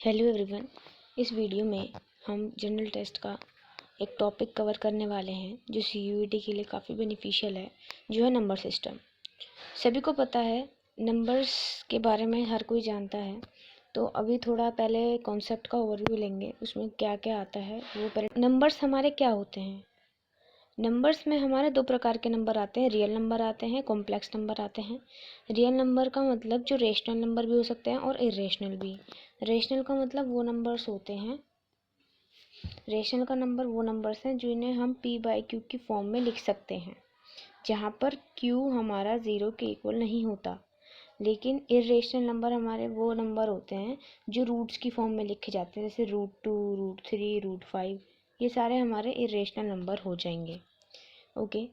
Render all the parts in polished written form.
Hello everyone. इस video में हम जनरल टेस्ट का एक टॉपिक कवर करने वाले हैं जो सीयूईटी के लिए काफ़ी बेनिफिशियल है, जो है नंबर सिस्टम। सभी को पता है, नंबर्स के बारे में हर कोई जानता है। तो अभी थोड़ा पहले कॉन्सेप्ट का ओवरव्यू लेंगे, उसमें क्या क्या आता है वो पहले। नंबर्स हमारे क्या होते हैं? नंबर्स में हमारे दो प्रकार के नंबर आते हैं, रियल नंबर आते हैं, कॉम्प्लेक्स नंबर आते हैं। रियल नंबर का मतलब जो रेशनल नंबर भी हो सकते हैं और इरेशनल भी। रेशनल का मतलब वो नंबर्स होते हैं, रेशनल का नंबर वो नंबर्स हैं जिन्हें हम p/q की फॉर्म में लिख सकते हैं, जहाँ पर q हमारा 0 के इक्वल नहीं होता। लेकिन इरेशनल नंबर हमारे वो नंबर होते हैं जो रूट्स की फॉर्म में लिखे जाते हैं, जैसे √2, √3, √5। ये सारे हमारे इरेशनल नंबर हो जाएंगे। ओके।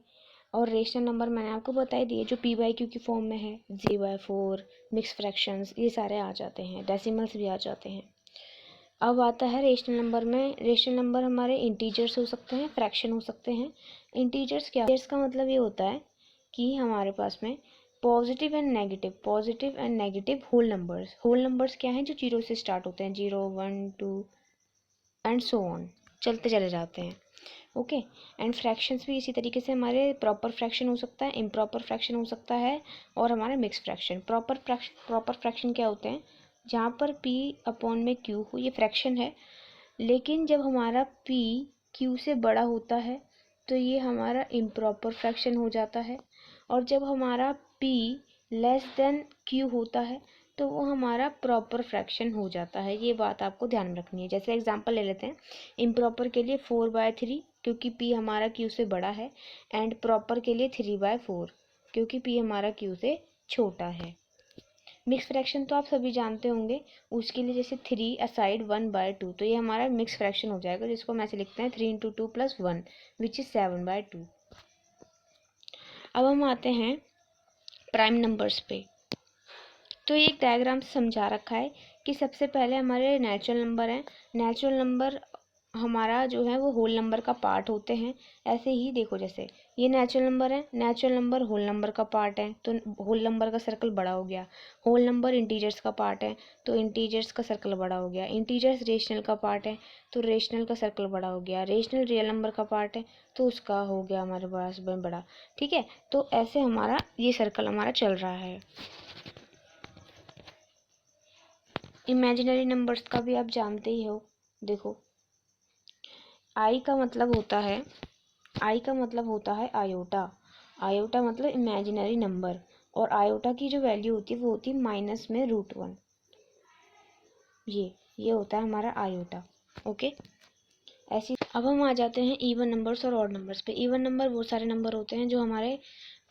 और रेशनल नंबर मैंने आपको बता ही दिए, जो p/q की फॉर्म में है, 0/4, मिक्स फ्रैक्शंस, ये सारे आ जाते हैं, डेसिमल्स भी आ जाते हैं। अब आता है रेशनल नंबर में। रेशनल नंबर हमारे इंटीजर्स हो सकते हैं, फ्रैक्शन हो सकते हैं। इंटीजर्स क्या? इंटीजर्स का मतलब ये होता है कि हमारे पास में positive and negative whole numbers क्या हैं? जो 0 से स्टार्ट होते हैं, 0, 1, 2 एंड सो ऑन, चलते चले जाते हैं। ओके। एंड फ्रैक्शंस भी इसी तरीके से हमारे प्रॉपर फ्रैक्शन हो सकता है, इम्प्रॉपर फ्रैक्शन हो सकता है, और हमारे मिक्स फ्रैक्शन। प्रॉपर फ्रैक्शन क्या होते हैं? जहाँ पर p/q हो, ये फ्रैक्शन है, लेकिन जब हमारा p q से बड़ा होता है तो ये हमारा इम्प्रॉपर फ्रैक्शन हो जाता है। और जब हमारा p लेस देन q होता है तो वो हमारा प्रॉपर फ्रैक्शन हो जाता है। ये बात आपको ध्यान में रखनी है। जैसे एग्जांपल ले लेते हैं, इम्प्रॉपर के लिए 4/3 क्योंकि p हमारा q से बड़ा है, एंड प्रॉपर के लिए 3/4 क्योंकि p हमारा q से छोटा है। मिक्स फ्रैक्शन तो आप सभी जानते होंगे, उसके लिए जैसे 3 असाइड 1/2, तो ये हमारा मिक्स फ्रैक्शन हो जाएगा, जिसको हम ऐसे लिखते हैं 3 × 2 + 1 विच इज़ 7/2। अब हम आते हैं प्राइम नंबर्स पे। तो ये एक डायग्राम से समझा रखा है कि सबसे पहले हमारे नेचुरल नंबर हैं। नेचुरल नंबर हमारा जो है वो होल नंबर का पार्ट होते हैं। ऐसे ही देखो, जैसे ये नेचुरल नंबर है, नेचुरल नंबर होल नंबर का पार्ट है, तो होल नंबर का सर्कल बड़ा हो गया। होल नंबर इंटीजर्स का पार्ट है, तो इंटीजर्स का सर्कल बड़ा हो गया। इंटीजर्स रेशनल का पार्ट है, तो रेशनल का सर्कल बड़ा हो गया। रेशनल रियल नंबर का पार्ट है, तो उसका हो गया हमारे पास बड़ा। ठीक है, तो ऐसे हमारा ये सर्कल हमारा चल रहा है। इमेजिनरी नंबर्स का भी आप जानते ही हो। देखो, आई का मतलब होता है आयोटा। आयोटा मतलब इमेजिनरी नंबर, और आयोटा की जो वैल्यू होती है वो होती है माइनस में √1। ये होता है हमारा आयोटा। ओके। ऐसी अब हम आ जाते हैं इवन नंबर्स और ऑड नंबर्स पे। इवन नंबर वो सारे नंबर होते हैं जो हमारे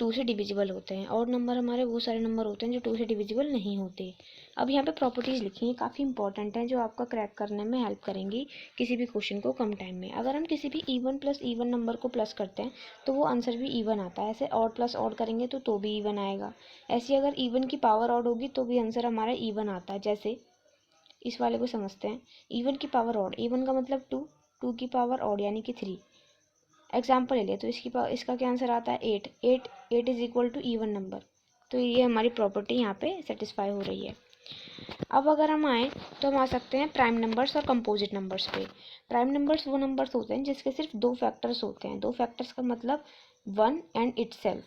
2 से डिविजिबल होते हैं। ऑड नंबर हमारे वो सारे नंबर होते हैं जो 2 से डिविजिबल नहीं होते। अब यहाँ पे प्रॉपर्टीज़ लिखी हैं, काफ़ी इंपॉर्टेंट हैं, जो आपका क्रैक करने में हेल्प करेंगी किसी भी क्वेश्चन को कम टाइम में। अगर हम किसी भी इवन प्लस इवन नंबर को प्लस करते हैं तो वो आंसर भी इवन आता है। ऐसे ऑड प्लस ऑड करेंगे तो भी इवन आएगा। ऐसे अगर इवन की पावर ऑड होगी तो भी आंसर हमारा इवन आता है। जैसे इस वाले को समझते हैं, इवन की पावर ऑड, इवन का मतलब 2, 2 की पावर ऑड यानी कि 3। एग्जाम्पल ले ले तो इसका क्या आंसर आता है? 8 is equal to even number. तो ये हमारी प्रॉपर्टी यहाँ पे सेटिस्फाई हो रही है। अब अगर हम आए तो हम आ सकते हैं प्राइम नंबर्स और कंपोजिट नंबर्स पे। प्राइम नंबर्स वो नंबर्स होते हैं जिसके सिर्फ 2 फैक्टर्स होते हैं। 2 फैक्टर्स का मतलब 1 एंड इटसेल्फ।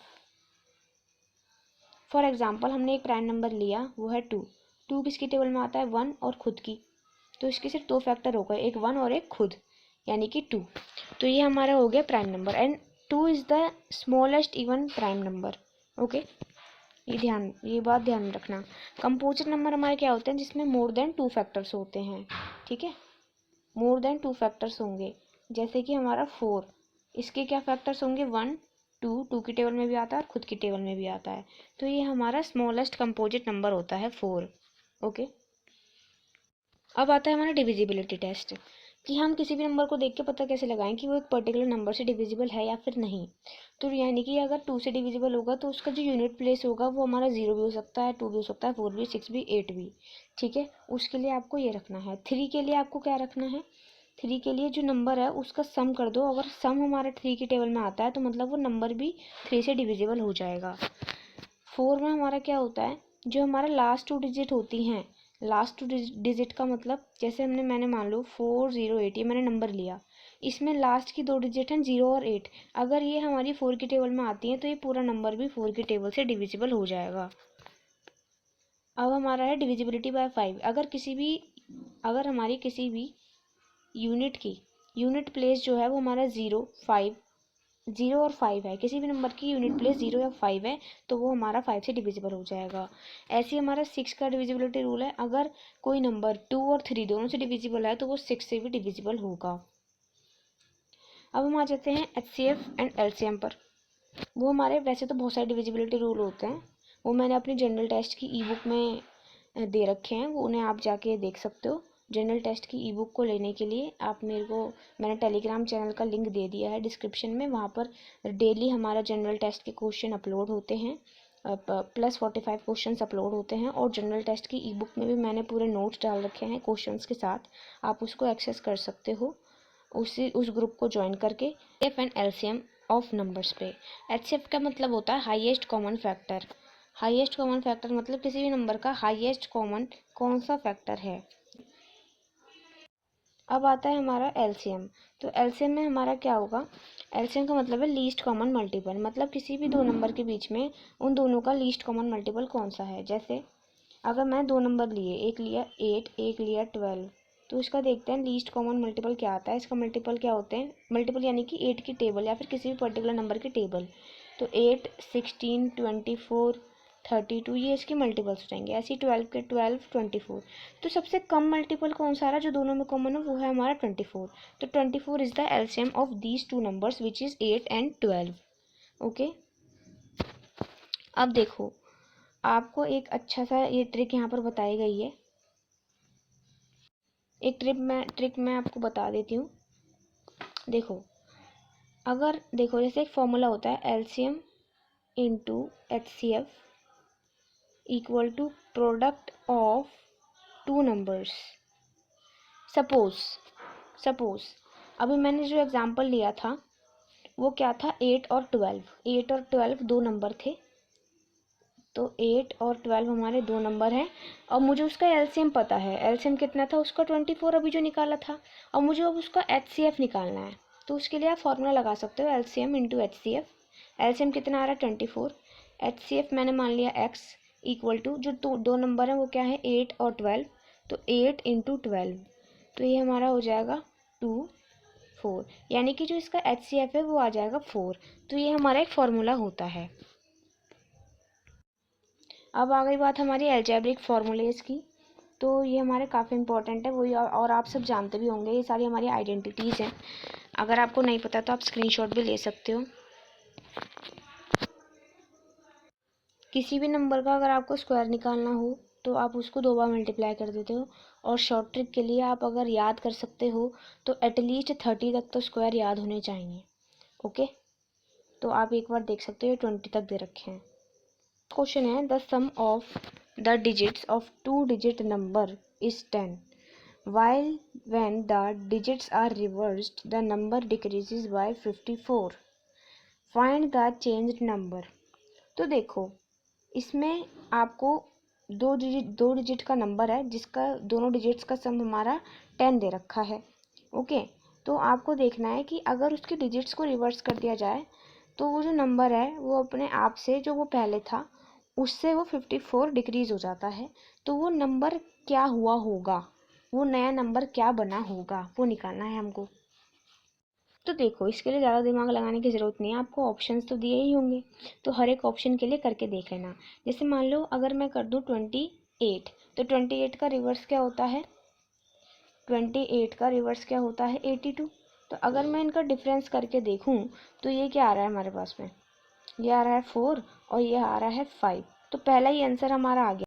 फॉर एग्जाम्पल हमने एक प्राइम नंबर लिया, वो है 2। 2 किसकी टेबल में आता है? 1 और खुद की। तो इसके सिर्फ 2 फैक्टर हो गए, एक 1 और एक खुद, यानी कि 2। तो ये हमारा हो गया prime number, and 2 is the smallest even prime number. Okay, ये बात ध्यान में रखना। कंपोजिट नंबर हमारे क्या होते हैं? जिसमें मोर देन 2 फैक्टर्स होते हैं। ठीक है, मोर देन 2 फैक्टर्स होंगे। जैसे कि हमारा 4, इसके क्या फैक्टर्स होंगे? 1, 2 की टेबल में भी आता है और खुद की टेबल में भी आता है। तो ये हमारा स्मॉलेस्ट कंपोजिट नंबर होता है 4। ओके। अब आता है हमारा डिविजिबिलिटी टेस्ट, कि हम किसी भी नंबर को देख के पता कैसे लगाएं कि वो एक पर्टिकुलर नंबर से डिविजिबल है या फिर नहीं। तो यानी कि अगर 2 से डिविजिबल होगा तो उसका जो यूनिट प्लेस होगा वो हमारा 0 भी हो सकता है, 2 भी हो सकता है, 4 भी, 6 भी, 8 भी। ठीक है, उसके लिए आपको ये रखना है। 3 के लिए आपको क्या रखना है? 3 के लिए जो नंबर है उसका सम कर दो। अगर सम हमारा 3 की टेबल में आता है तो मतलब वो नंबर भी 3 से डिविजिबल हो जाएगा। 4 में हमारा क्या होता है? जो हमारा लास्ट 2 डिजिट होती हैं, लास्ट 2 डिजिट का मतलब जैसे मैंने मान लो 408 ये मैंने नंबर लिया, इसमें लास्ट की 2 डिजिट हैं 0 और 8। अगर ये हमारी 4 की टेबल में आती है तो ये पूरा नंबर भी 4 की टेबल से डिविजिबल हो जाएगा। अब हमारा है डिविजिबिलिटी बाय 5। अगर हमारी किसी भी यूनिट प्लेस जो है वो हमारा 0 और 5 है, किसी भी नंबर की यूनिट प्लेस 0 या 5 है तो वो हमारा 5 से डिविजिबल हो जाएगा। ऐसे ही हमारा 6 का डिविजिबिलिटी रूल है, अगर कोई नंबर 2 और 3 दोनों से डिविजिबल है तो वो 6 से भी डिविजिबल होगा। अब हम आ जाते हैं HCF एंड LCM पर। वो हमारे वैसे तो बहुत सारे डिविजिबिलिटी रूल होते हैं, वो मैंने अपनी जनरल टेस्ट की ई बुक में दे रखे हैं, वो उन्हें आप जाके देख सकते हो। जनरल टेस्ट की ई बुक को लेने के लिए मैंने टेलीग्राम चैनल का लिंक दे दिया है डिस्क्रिप्शन में, वहाँ पर डेली हमारा जनरल टेस्ट के क्वेश्चन अपलोड होते हैं, +45 क्वेश्चंस अपलोड होते हैं। और जनरल टेस्ट की ई बुक में भी मैंने पूरे नोट्स डाल रखे हैं क्वेश्चंस के साथ, आप उसको एक्सेस कर सकते हो उस ग्रुप को ज्वाइन करके। F and LCM of numbers पे। HCF का मतलब होता है highest common factor. Highest common factor मतलब किसी भी नंबर का हाईएस्ट कॉमन कौन सा फैक्टर है। अब आता है हमारा LCM। तो LCM में हमारा क्या होगा, LCM का मतलब है लीस्ट कॉमन मल्टीपल, मतलब किसी भी दो नंबर के बीच में उन दोनों का लीस्ट कॉमन मल्टीपल कौन सा है। जैसे अगर मैं 2 नंबर लिए, एक लिया 8 एक लिया 12, तो इसका देखते हैं लीस्ट कॉमन मल्टीपल क्या आता है। इसका मल्टीपल क्या होते हैं, मल्टीपल यानी कि 8 की टेबल या फिर किसी भी पर्टिकुलर नंबर की टेबल। तो 8 16 24 32 ये इसके मल्टीपल्स हो जाएंगे। ऐसे ही 12 के 12 24। तो सबसे कम मल्टीपल कौन सा रहा जो दोनों में कॉमन हो, वो है हमारा 24। तो 24 is the LCM of these two numbers which is 8 and 12। Okay, अब देखो आपको एक अच्छा सा ये ट्रिक यहाँ पर बताई गई है। एक ट्रिक मैं आपको बता देती हूँ। देखो जैसे एक फॉर्मूला होता है LCM into HCF equal to product of two numbers. Suppose अभी मैंने जो एग्जांपल लिया था वो क्या था, 8 और 12। 8 और 12 दो नंबर थे, तो 8 और 12 हमारे दो नंबर हैं और मुझे उसका LCM पता है। LCM कितना था उसका, 24 अभी जो निकाला था। और मुझे अब उसका HCF निकालना है, तो उसके लिए आप फॉर्मूला लगा सकते हो LCM इंटू HCF। LCM कितना आ रहा है 24, HCF मैंने मान लिया x इक्वल टू जो दो नंबर हैं वो क्या है 8 और 12, तो 8 इंटू 12, तो ये हमारा हो जाएगा 4, यानी कि जो इसका HCF है वो आ जाएगा 4। तो ये हमारा एक फॉर्मूला होता है। अब आ गई बात हमारी अलजेब्रिक फार्मूलेज की, तो ये हमारे काफ़ी इंपॉर्टेंट है वही, और आप सब जानते भी होंगे, ये सारी हमारी आइडेंटिटीज़ हैं। अगर आपको नहीं पता तो आप स्क्रीनशॉट भी ले सकते हो। किसी भी नंबर का अगर आपको स्क्वायर निकालना हो तो आप उसको 2 बार मल्टीप्लाई कर देते हो। और शॉर्ट ट्रिक के लिए आप अगर याद कर सकते हो तो एटलीस्ट 30 तक तो स्क्वायर याद होने चाहिए। ओके, तो आप एक बार देख सकते हो 20 तक दे रखे हैं। क्वेश्चन है the sum of the digits of 2 digit number is 10 while when the digits are reversed the number decreases by 54, find the changed number। तो देखो इसमें आपको दो डिजिट का नंबर है जिसका दोनों डिजिट्स का सम हमारा 10 दे रखा है। ओके, तो आपको देखना है कि अगर उसके डिजिट्स को रिवर्स कर दिया जाए तो वो जो नंबर है वो अपने आप से जो वो पहले था उससे वो 54 डिक्रीज हो जाता है। तो वो नंबर क्या हुआ होगा, वो नया नंबर क्या बना होगा, वो निकालना है हमको। तो देखो इसके लिए ज़्यादा दिमाग लगाने की ज़रूरत नहीं है, आपको ऑप्शंस तो दिए ही होंगे, तो हर एक ऑप्शन के लिए करके देख लेना। जैसे मान लो अगर मैं कर दूँ 28, तो 28 का रिवर्स क्या होता है, 28 का रिवर्स क्या होता है 82। तो अगर मैं इनका डिफरेंस करके देखूँ तो ये क्या आ रहा है हमारे पास में, ये आ रहा है 4 और ये आ रहा है 5। तो पहला ही आंसर हमारा आ गया।